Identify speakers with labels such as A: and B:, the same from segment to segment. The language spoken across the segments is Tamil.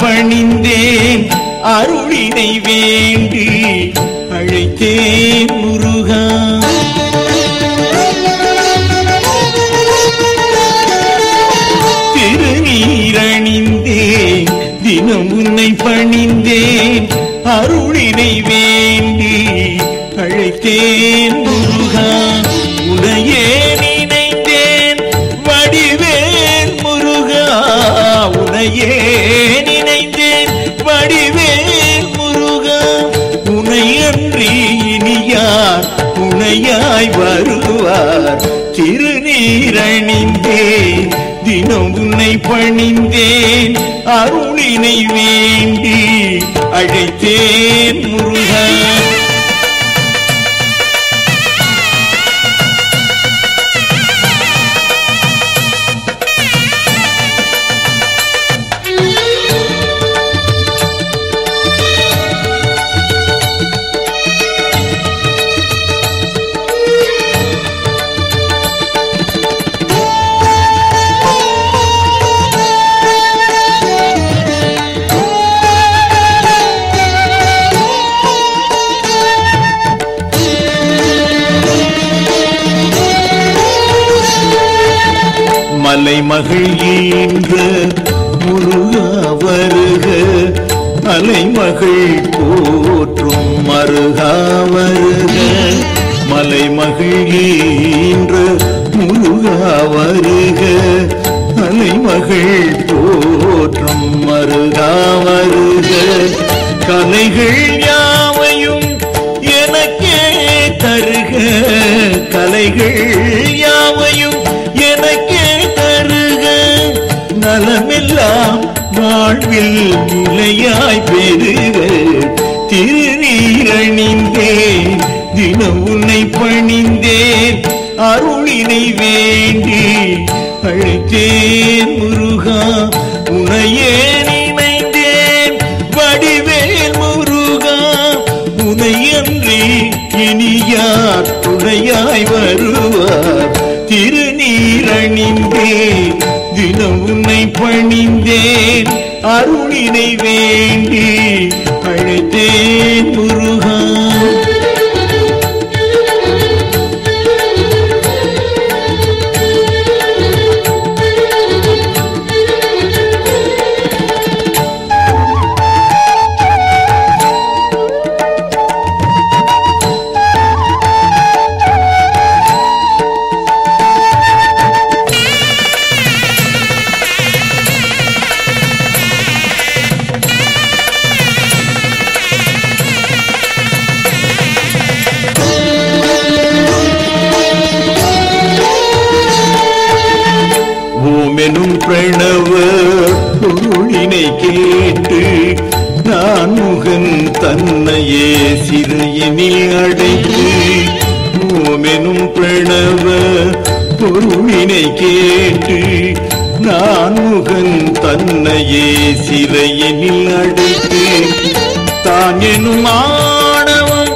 A: பணிந்தேன் அருளினை வேண்டி அழைத்தேன் முருகா. திருநீரணிந்தேன் தினம் உன்னை பணிந்தேன் அருளினை வேண்டி அழைத்தேன் முருகா. உனையே நினைந்தேன் வடிவேல் முருகா. உனையே நினைந்தேன் வடிவேல் முருகா. உனையன்றி இனியார் துணையாய் வருவார். திருநீரணிந்தேன் தினம் உன்னை பணிந்தேன் அருளினை வேண்டி அழைத்தேன் முருகா. மலைமகள் ஈன்ற முருகா வருக. அலைமகள் போற்றும் மருகா வருக. மலைமகள் ஈன்ற முருகா வருக. அலைமகள் போற்றும் மருகா வருக. கலைகள் யாவையும் எனக்கே தருக. கலைகள் யாவையும் எனக்கே தருக. நலமெல்லாம் வாழ்வில் நிலையாய் பெருக. திருநீரணிந்தேன் தினம் உன்னை பணிந்தேன் அருளினை வேண்டி அழைத்தேன் முருகா. உனையே நினைந்தேன் வடிவேல் முருகா. உனையன்றி இனியார் துணையாய் வருவார். திருநீரணிந்தேன் தினம் உன்னை பணிந்தேன் அருளினை வேண்டி அழைத்தேன் முருகா. ஓமெனும் பிரணவ பொருளினை கேட்டு நான் முகன் தன்னையே சிறையினில் அடைத்து. ஓமெனும் பிரணவ பொருளினை கேட்டு நான் முகன் தன்னையே சிறையினில் அடைத்து. தான் எனும் ஆணவம்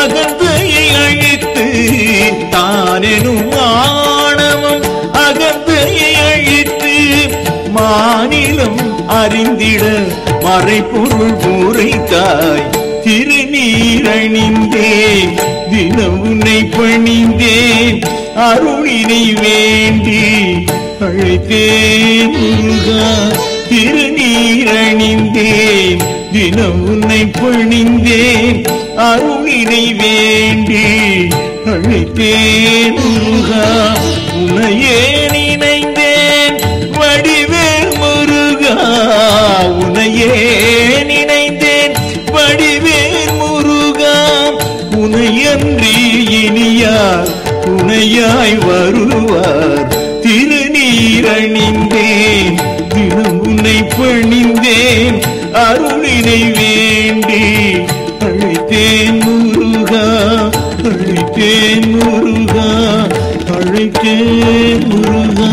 A: அகந்தையை அழித்து. தான் எனும் ஆணவம் அகந்தையை அழித்து. மாநிலம் அறிந்திட மறைபொருள் உரைத்தாய். திருநீரணிந்தேன் தினம் உன்னை பணிந்தேன் அருளினை வேண்டி அழைத்தேன் முருகா. திருநீரணிந்தேன் தினம் உன்னை பணிந்தேன் அருளினை வேண்டி அழைத்தேன் முருகா. உனையே நினைந்தேன் வடிவேல் முருகா. உனையே நினைந்தேன் வடிவேல் முருகா. உனையன்றி இனியார் துணையாய் வருவார். திருநீரணிந்தேன் தினம் உன்னை பணிந்தேன் அருளினை வேண்டி அழைத்தேன் முருகா. அழைத்தேன் முருகா. அழைத்தேன் முருகா.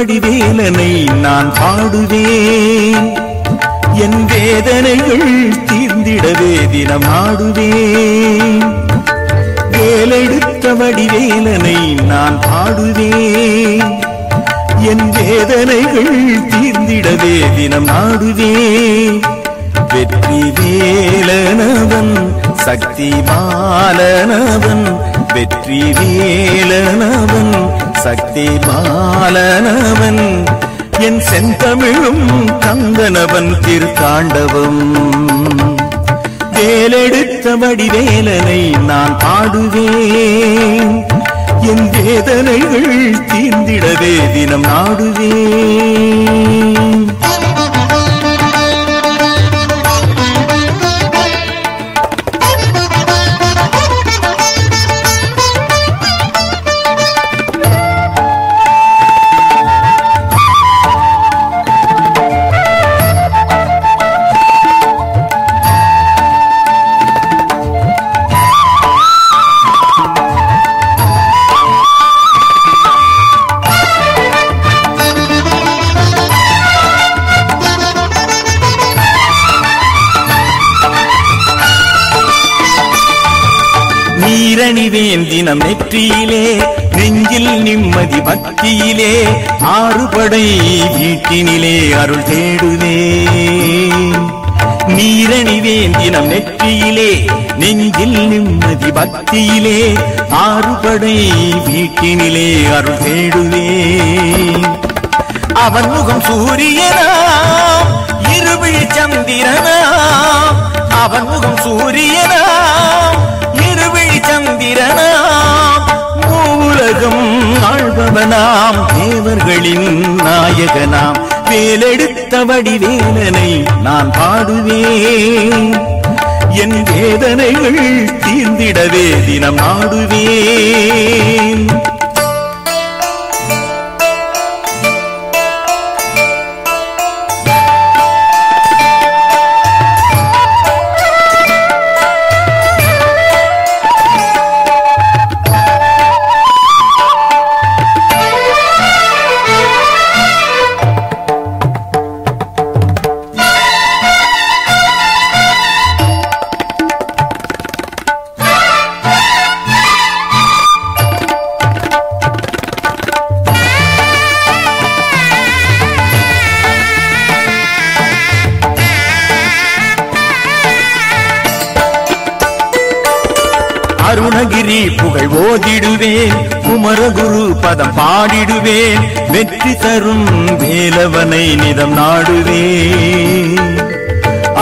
A: வடிவேலனை நான் பாடுவேன். என் வேதனைகள் தீர்ந்திடவே தினம் ஆடுவேன். வேலெடுத்த வடிவேலனை நான் பாடுவேன். என் வேதனைகள் தீர்ந்திடவே தினம் ஆடுவேன். வெற்றி வேலனவன் சக்தி பாலனவன், வெற்றி வேலனவன் சக்தி பாலனவன், என் செந்தமிழும் கந்தனவன் திருத்தாண்டவம். வேலெடுத்த வடிவேலனை நான் பாடுவேன். என் வேதனைகள் தீர்ந்திடவே தினம் நாடுவேன். நீரணிவேன் தினம் நெற்றியிலே, நெஞ்சில் நிம்மதி பக்தியிலே, ஆறுபடை வீட்டினிலே அருள் தேடுவேன். நீரணிவேன் தினம் நெற்றியிலே, நெஞ்சில் நிம்மதி பக்தியிலே, ஆறுபடை வீட்டினிலே அருள் தேடுவேன். அவன் முகம் சூரியனாம் இருவிழி சந்திரனாம், அவன் முகம் சூரியனாம் இருவிழி சந்திரனாம், மூலகம் ஆழ்பவனாம் தேவர்களின் நாயகனாம். வேலெடுத்த வடிவேலனை நான் பாடுவேன். என் வேதனைகள் தீர்ந்திடவே தினம் நாடுவேன். அருணகிரி புகழ் ஓதிடுவேன், குமரகுரு பதம் பாடிடுவேன், வெற்றி தரும் வேலவனை நிதம் நாடுவேன்.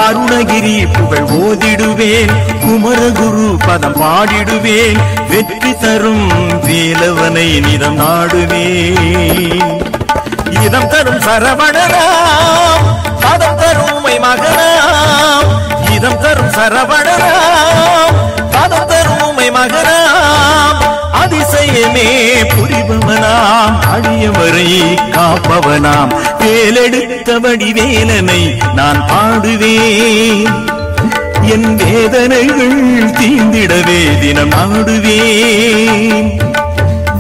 A: அருணகிரி புகழ் ஓதிடுவேன், குமரகுரு பதம் பாடிடுவேன், வெற்றி தரும் வேலவனை நிதம் நாடுவேன். இதம் தரும் சரவணனாம் பதம் தரும் மகனாம், இதம் தரும் சரவணனாம் பதம் தரும் மகனாம், அதிசயமே புரிபவனாம் அடியவரை காப்பவனாம். வேலெடுத்த வடிவேலனை நான் பாடுவேன். என் வேதனைகள் தீர்ந்திடவே தினம் நாடுவேன்.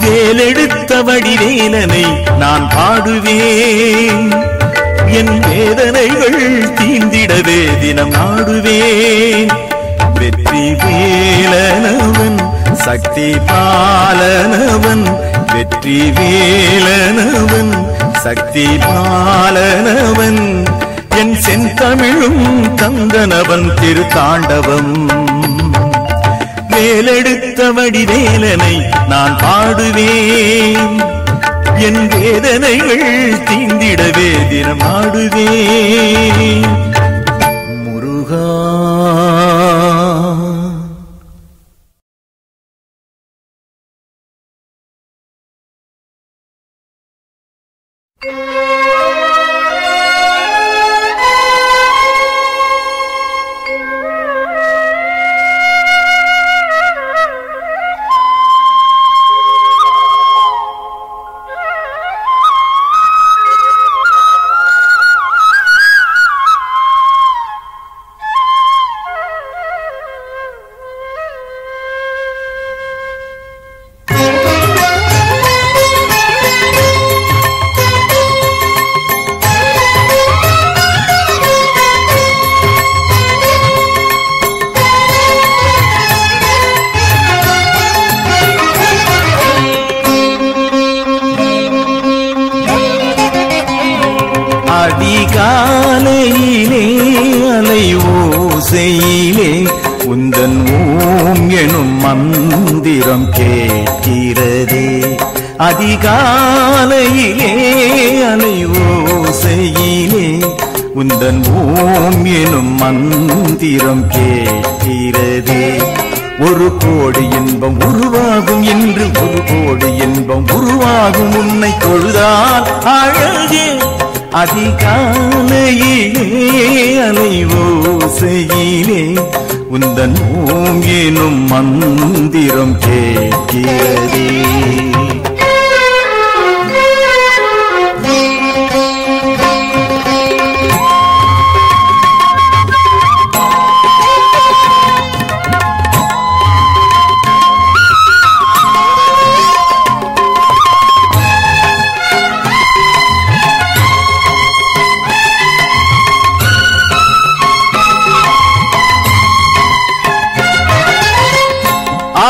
A: வேலெடுத்த வடிவேலனை நான் பாடுவேன். என் வேதனைகள் தீர்ந்திடவே தினம் நாடுவேன். வெற்றி வேலனவன் சக்தி பாலனவன், வெற்றி வேலனவன் சக்தி பாலனவன், என் செந்தமிழும் கந்தனவன் திருத்தாண்டவம். வேலெடுத்த வடிவேலனை நான் பாடுவேன். என் வேதனைகள் தீர்ந்திடவே தினம் நாடுவேன். முருகா அதிகாலையிலே அலை ஓசையிலே உந்தன் ஓம் எனும் மந்திரம் கேட்கிறதே. அதிகாலையிலே அலை ஓசையிலே உந்தன் ஓம் எனும் மந்திரம் கேட்கிறதே. ஒரு கோடி இன்பம் உருவாகும் என்று ஒரு கோடி இன்பம் உருவாகும் உன்னை தொழுதால் அழகே. அதிகாலையிலே அலை ஓசையிலே உந்தன் ஓம் எனும் மந்திரம் கேட்கிறதே.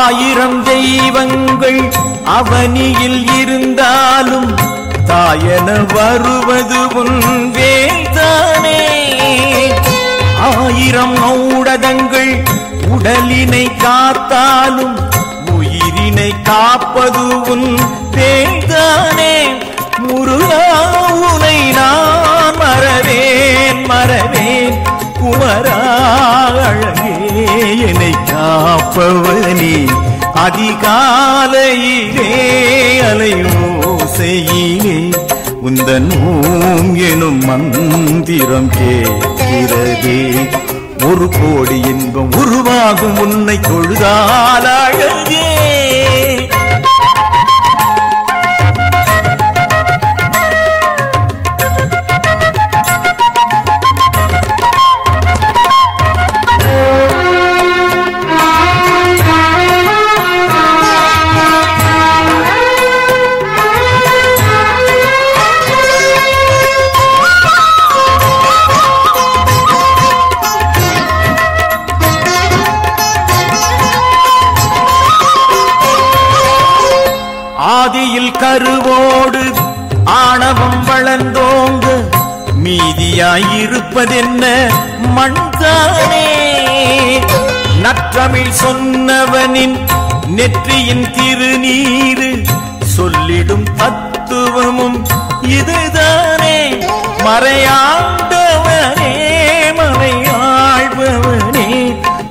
A: ஆயிரம் தெய்வங்கள் அவனியில் இருந்தாலும் தாயன வருவது உன் வேல்தானே. ஆயிரம் ஊடகங்கள் உடலினை காத்தாலும் உயிரினை காப்பது உன் வேல்தானே. முருகா உனை நான் மறவேன் மறவேன் குமரா அழகே என்னை காப்பவனே. அதிகாலையிலே அலை ஓசையிலே உந்தன் ஓம் எனும் மந்திரம் கேட்கிறதே. ஒரு கோடி இன்பம் உருவாகும் உன்னை தொழுதால் அழகே. ஆதியில் கருவோடு ஆணவம் வளர்ந்தோங்க மீதியாயிருப்பதென்ன மண்தானே. நற்றமிழ் சொன்னவனின் நெற்றியின் திருநீரு சொல்லிடும் தத்துவமும் இதுதானே. மறையாண்டவனே மறையாழ்பவனே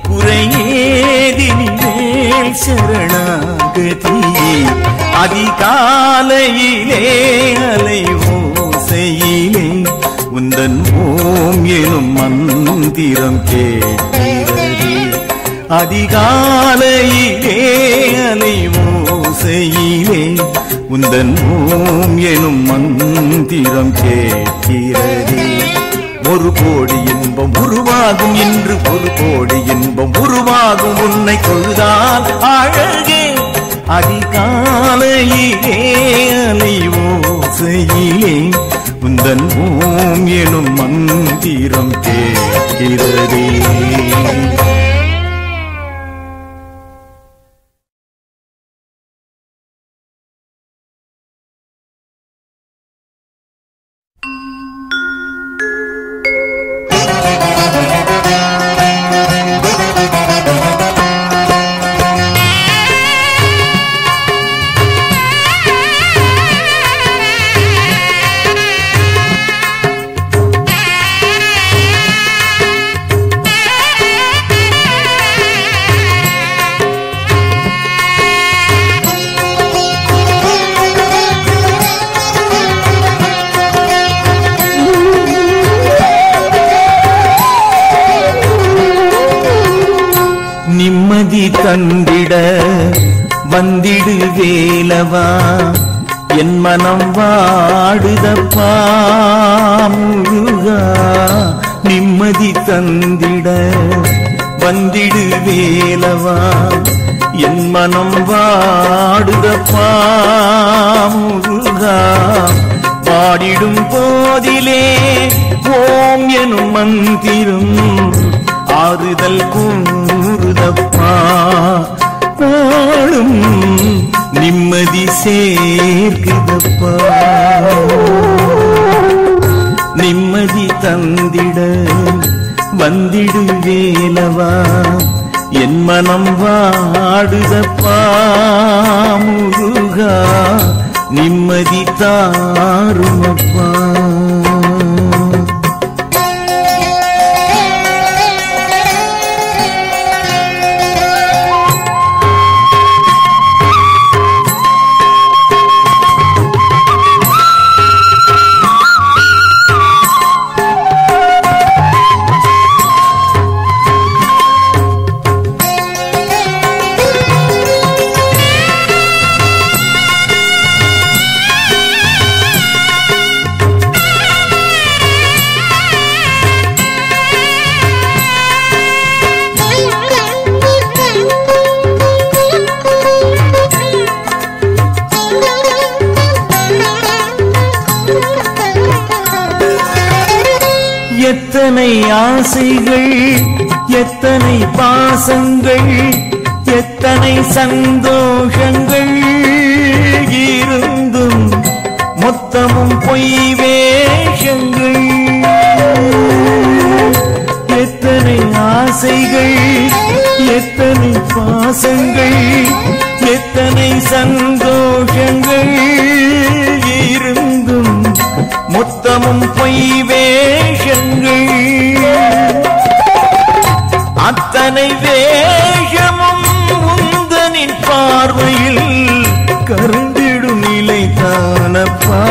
A: குறையேதினில் சரணாகதியே. அதிகாலையிலே அலை ஓசையிலே உந்தன் ஓம் எனும் மந்திரம் கேட்கிறதே. அதிகாலையிலே அலை ஓசையிலே உந்தன் ஓம் எனும் மந்திரம் கேட்கிறதே. ஒரு கோடி இன்பம் உருவாகும் என்று ஒரு கோடி இன்பம் உருவாகும் உன்னை தொழுதால் அழகே. அதிகாலையிலே அலை ஓசையிலே உந்தன் ஓம் எனும் மந்திரம் கேட்கிறதே. நிம்மதி தந்திட வந்திடு வேலவா என் மனம் வாடுதப்பா முருகா. நிம்மதி தந்திட வந்திடு வேலவா என் மனம் வாடுதப்பா முருகா. பாடிடும் போதிலே ஓம் எனும் மந்திரம் ஆறுதல் கூறுதப்பா. நாளும் நிம்மதி சேர்க்குதப்பா. தந்திட வந்திடு வேலவா என் மனம் வாடுதப்பா முருகா நிம்மதி தாருமப்பா. எத்தனை ஆசைகள் எத்தனை பாசங்கள் எத்தனை சந்தோஷங்கள் இருந்தும் மொத்தமும் பொய் வேஷங்கள். எத்தனை ஆசைகள் எத்தனை பாசங்கள் எத்தனை சந்தோஷங்கள் இருந்தும் மொத்தமும் பொய் வேஷங்கள். அத்தனை வேஷமும் உந்தனின் பார்வையில் கருந்திடும் நிலை தானப்பா.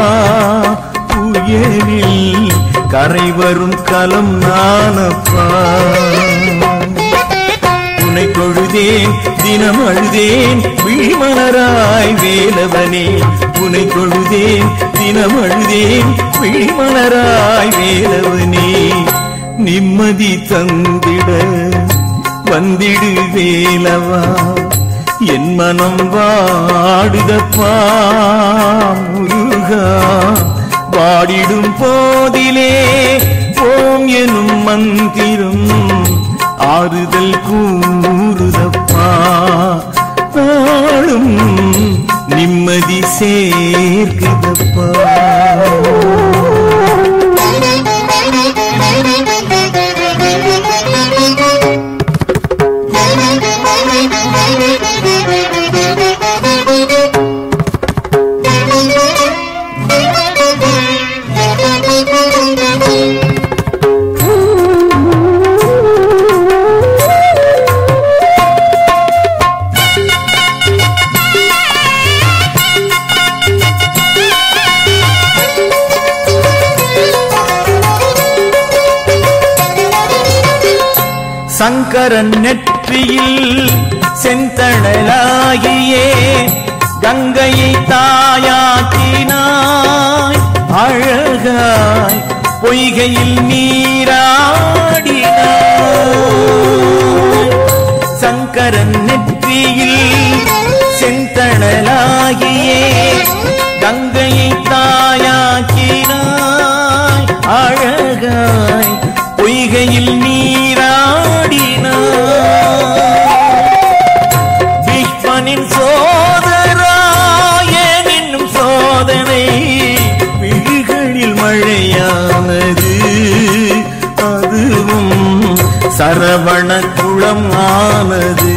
A: புயலில் கரை வரும் கலம் நானப்பா. உன்னை தொழுதேன் தினம் அழுதேன் விழிமலராய் வேலவனே. உன்னை தொழுதேன் தினம் அழுதேன் விழிமலராய் வேலவனே. நிம்மதி தந்திட வந்திடு வேலவா என் மனம் வாடுதப்பா முருகா. வாடிடும் போதிலே ஓம் எனும் மந்திரம் ஆறுதல் கூறுதப்பா. நாளும் நிம்மதி சேர்க்குதப்பா. சங்கரன் நெற்றியில் செந்தணலாகியே கங்கையை தாயாக்கினாய். அழகாய் பொய்கையில் நீராடினாய். சங்கரன் நெற்றியில் செந்தணலாகியே கங்கையை தாயாக்கினாய். அழகாய் பொய்கையில் பீஷ்மனின் சோதராய என்னும் சோதனை விழிகளில் மழையானது. அதுவும் சரவண குளம் ஆனது.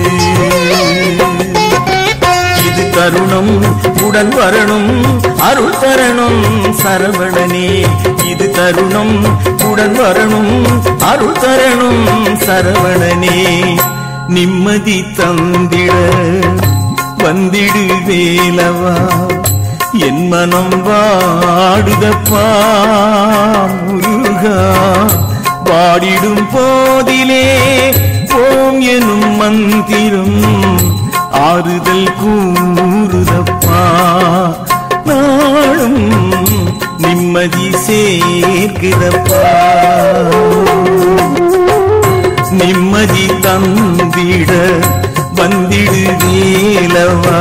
A: இது தருணம் உடன் வரணும் அருள் தரணும் சரவணனே. இது தருணம் உடன் வரணும் அருள் தரணும் சரவணனே. நிம்மதி தந்திட வந்திடு வேலவா என் மனம் வாடுதப்பா முருகா. வாடிடும் போதிலே ஓம் எனும் மந்திரம் ஆறுதல் கூறுதப்பா. நாளும் நிம்மதி சேர்க்கிறப்பா. நிம்மதி தந்திட வந்திடு வேலவா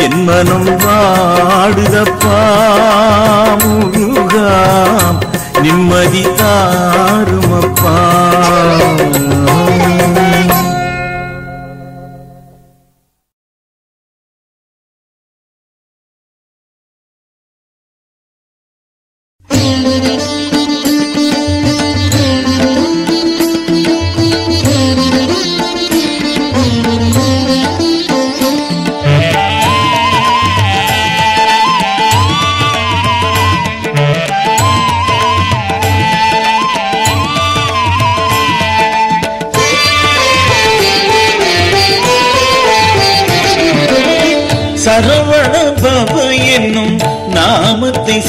A: என் மனம் வாடுதப்பா முருகா. நிம்மதி தாருமப்பா.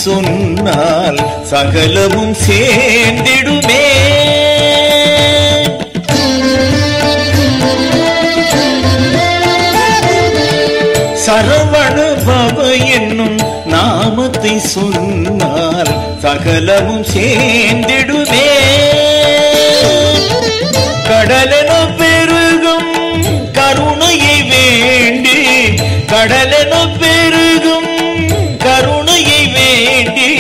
A: சொன்னால் சகலமும் சேர்ந்திடுமே. சரவண பவ என்னும் நாமத்தை சொன்னால் சகலமும் சேர்ந்திடுமே. கடலென பெருகும் கருணையை வேண்டி, கடலென பெருகும் கருணையை வேண்டி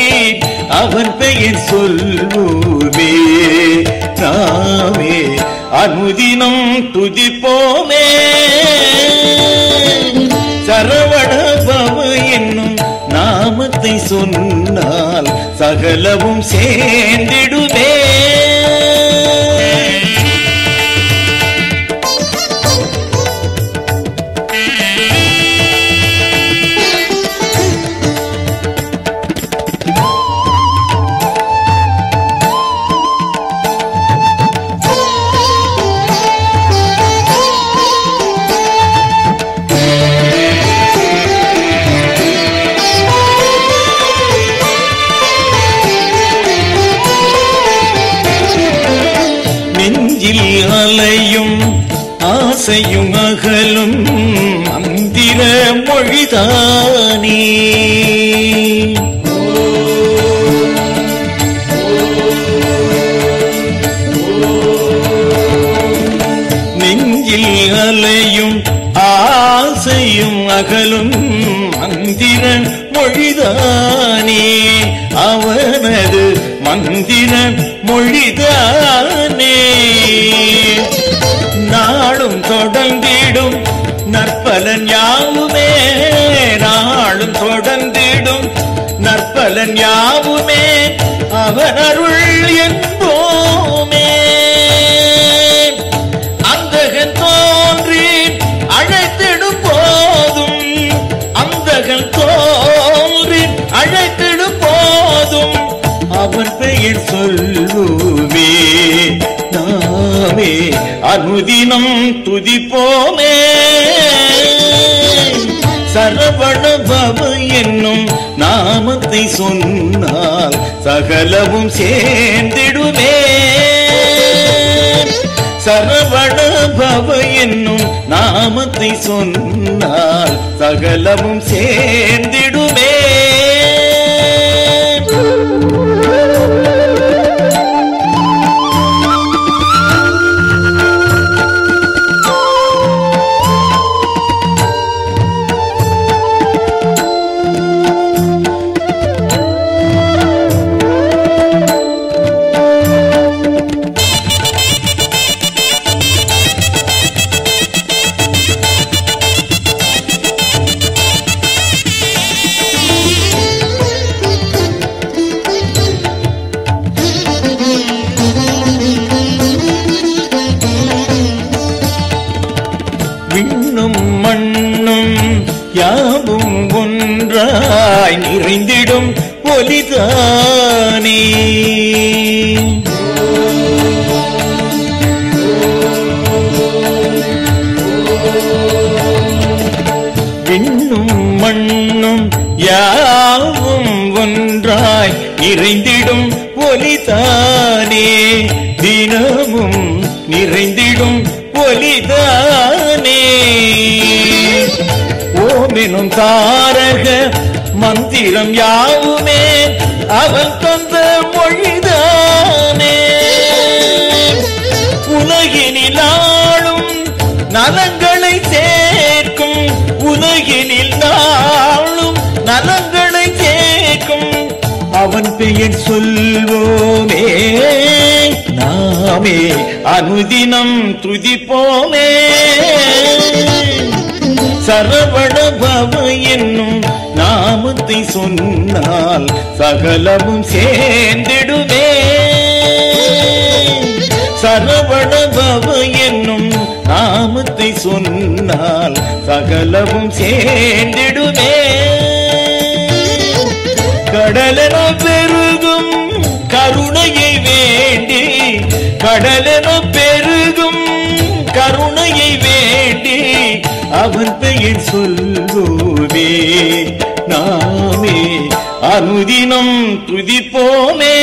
A: அவன் பெயர் சொல்வோமே. நாமே அனுதினம் துதிப்போமே. சரவண பவ என்னும் நாமத்தை சொன்னால் சகலமும் சேர்ந்திடுமே. அலையும் ஆசையும் அகலும் மந்திர மொழிதானே. நெஞ்சில் அலையும் ஆசையும் அகலும் மந்திர மொழிதானே. அவனது மந்திர மொழிதானே. நாளும் தொடர்ந்திடும் நற்பலன் யாவுமே, நாளும் தொடர்ந்திடும் நற்பலன் யாவுமே அவன் அருள் என்போமே. அந்தகன் தோன்றி அழைத்திடும் போதும், அந்தகன் தோன்றி அழைத்திடும் போதும் அவன் பெயர் சொல்லுவே. நாமே அனுதினம் துதிப்போமே. சரவண பவ என்னும் நாமத்தை சொன்னால் சகலமும் சேர்ந்திடுமே. சரவண பவ என்னும் நாமத்தை சொன்னால் சகலமும் சேர்ந்திடுமே. விண்ணும் மண்ணும் யாவும் ஒன்றாய் நிறைந்திடும் ஒலிதானே. விண்ணும் மண்ணும் யாவும் ஒன்றாய் நிறைந்திடும் ஒலிதானே. தினமும் நிறைந்திடும் ஒலிதானே. ஓமெனும் தாரக மந்திரம் யாவுமே அவன் தந்த மொழிதானே. உலகினில் ஆளும் நலங்களை சேர்க்கும், உலகினில் நாளும் நலங்களை சேர்க்கும் அவன் பெயர் சொல்வோமே. நாமே அனுதினம் துதிப்போமே. சரவண பவ என்னும் நாமத்தை சொன்னால் சகலமும் சேர்ந்திடுமே. சரவண பவ என்னும் நாமத்தை சொன்னால் சகலமும் சேர்ந்திடுமே. கடலென பெருகும் கருணையை வேண்டி, கடலென பெருகும் கருணையை வேண்டி அவன் பெயர் சொல்வோமே. நாமே அனுதினம் துதிப்போமே.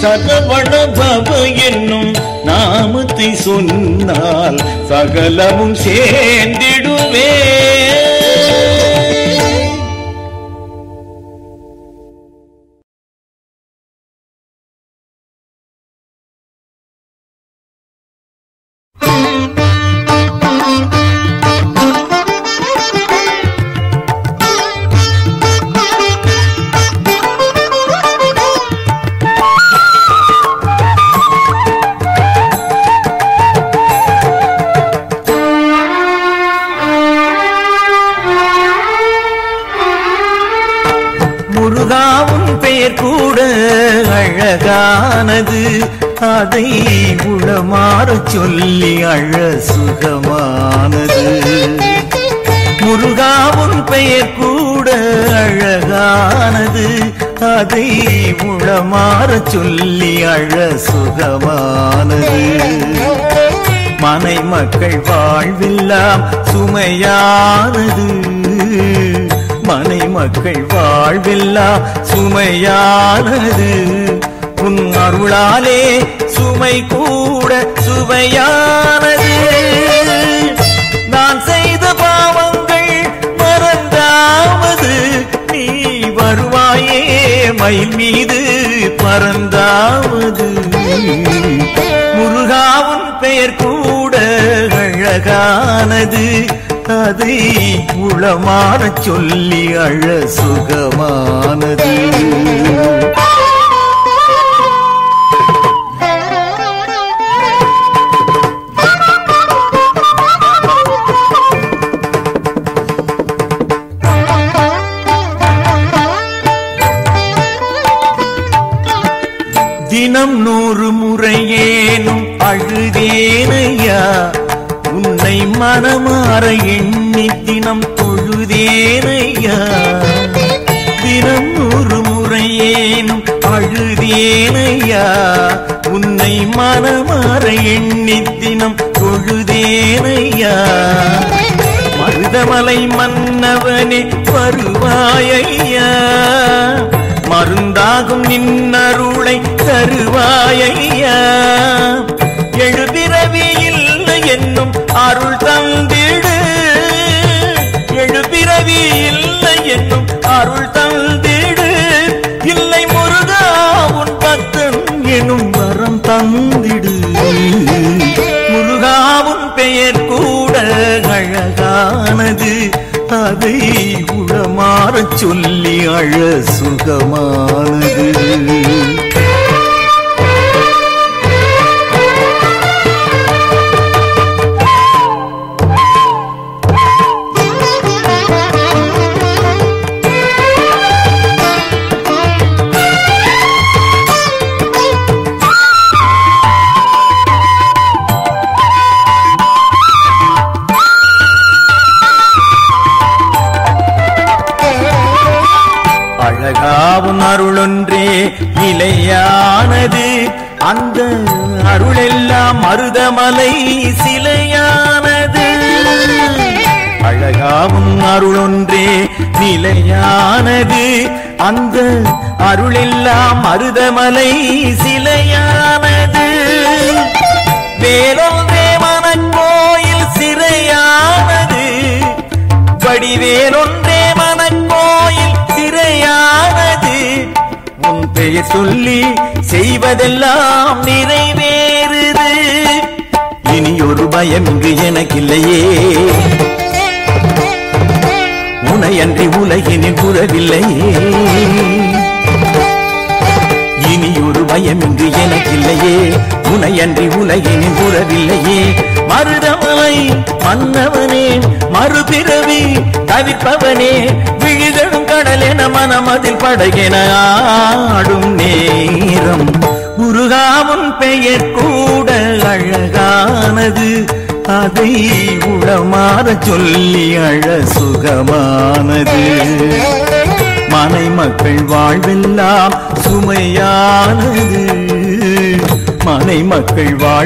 A: சரவண பவ என்னும் நாமத்தை சொன்னால் சகலமும் சேர்ந்திடுவே.
B: முருகாவும் பெயர் கூட அழகானது, அதை உளமாற சொல்லி அழ சுகமானது. முருகாவும் பெயர் கூட அழகானது, அதை உளமாற சொல்லி அழ சுகமானது. மனை மக்கள் வாழ்வெல்லாம் சுமையானது, மனை மக்கள் வாழ்வெல்லாம் சுமையானது. உன் அருளாலே சுமை கூட சுவையானது. நான் செய்த பாவங்கள் மறந்தாவது, நீ வருவாயே மயில் மீது பறந்தாவது. முருகாவும் பெயர் கூட அழகானது, அதை உளமாற சொல்லி அழ சுகமானது. தினம் 100 முறையேனும் அழுதேனையா, உன்னை மனமாற எண்ணி தினம் தொழுதேனையா. தினம் 100 முறையேனும் அழுதேனையா, உன்னை மனமாற எண்ணி தினம் தொழுதேனையா. மருதமலை மன்னவனே வருவாயையா, மருந்தாகும் நின்னருளை தருவாயையா. எழுபிறவி இல்லை என்னும் அருள் தந்திடு, எழுபிறவி இல்லை என்னும் அருள் தந்திடு. இல்லை முருகா உன் பக்தன் எனும் வரம் தந்திடு. முருகாவும் பெயர் கூட அழகானது, அதை உளமாற சொல்லி அழ சுகமானது. அழகாவும் அருளொன்றே நிலையானது, அந்த அருளெல்லாம் மருதமலை சிலையானது. அழகாவும் அருளொன்றே நிலையானது, அந்த அருளெல்லாம் மருதமலை சிலையானது. வேலொன்றே மனக்கோயில் சிறையானது, வடிவேலொன்றே மனக்கோயில் சிறையானது. உன் பெயர் சொல்லி செய்வதெல்லாம் நிறைவேறுது. இனி ஒரு பயம் இங்கு எனக்கில்லையே, உனையன்றி உலகினில் உறவில்லையே. இனி ஒரு பயம் இங்கு எனக்கில்லையே, உனையன்றி உலகினில் உறவில்லையே. மருதமலை மன்னவனே மறுபிறவி தவிர்ப்பவனே, விழிதழும் கடலென மனமதில் படகென ஆடும் நேரம். முருகாவும் பெயர் கூட அழகானது, அதை உளமாற சொல்லி அழ சுகமானது. மனை மக்கள் வாழ்வெல்லாம் சுமையானது, மனை மக்கள் வாழ்